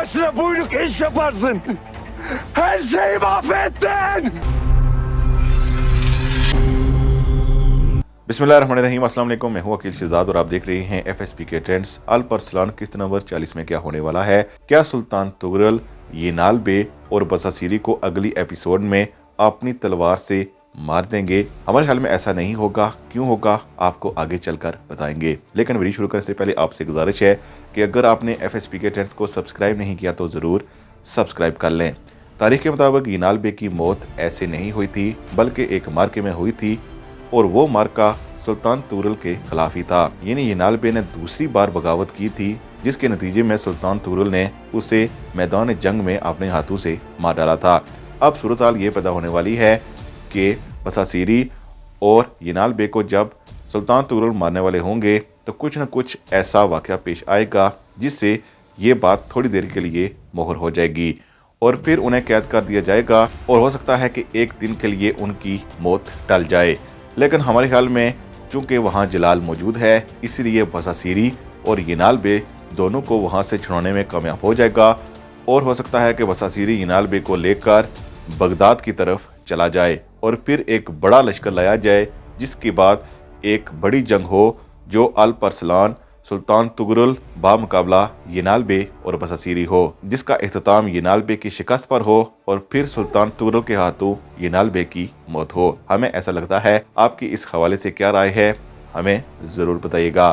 başına buyruk iş yaparsın. Her şeyi mahvettin. बिस्मिल्लाहिर्रहमानिर्रहीम, अस्सलाम वालेकुम। मैं हूं अकील शहजाद और आप देख रहे हैं एफएसपी के ट्रेंड्स। अल्परसलान किस्त नंबर 40 में क्या होने वाला है? क्या सुल्तान तुगरल, येनाल बे और बसासीरी को अगली एपिसोड में अपनी तलवार से मार देंगे? हमारे ख्याल में ऐसा नहीं होगा। क्यों होगा, आपको आगे चलकर बताएंगे। लेकिन वीडियो शुरू करने से पहले आपसे गुजारिश है कि अगर आपने एफएसपी के ट्रेंड्स को सब्सक्राइब नहीं किया तो ज़रूर सब्सक्राइब कर लें। तारीख के मुताबिक येनाल बे की मौत ऐसे नहीं हुई थी, बल्कि एक मार्के में हुई थी और वो मार्का सुल्तान तुगरल के खिलाफ ही था। यानी येनाल बे ने दूसरी बार बगावत की थी, जिसके नतीजे में सुल्तान तुगरल ने उसे मैदान जंग में अपने हाथों से मार डाला था। अब सूरत हाल ये पैदा होने वाली है कि बसासीरी और येनाल बे को जब सुल्तान तुगरल मारने वाले होंगे तो कुछ न कुछ ऐसा वाक़या पेश आएगा जिससे ये बात थोड़ी देर के लिए मोहर हो जाएगी और फिर उन्हें कैद कर दिया जाएगा और हो सकता है कि एक दिन के लिए उनकी मौत टल जाए। लेकिन हमारे ख्याल में चूंकि वहाँ जलाल मौजूद है, इसलिए बसासीरी और येनाल बे दोनों को वहाँ से छुड़ाने में कामयाब हो जाएगा और हो सकता है कि बसासीरी येनाल बे को लेकर बगदाद की तरफ चला जाए और फिर एक बड़ा लश्कर लाया जाए, जिसके बाद एक बड़ी जंग हो जो अल्परसलान सुल्तान तुगरल बामुकाबला येनाल बे और बसासीरी हो, जिसका इख्तिताम येनाल बे की शिकस्त पर हो और फिर सुल्तान तुगरल के हाथों येनाल बे की मौत हो। हमें ऐसा लगता है। आपकी इस हवाले से क्या राय है, हमें ज़रूर बताइएगा।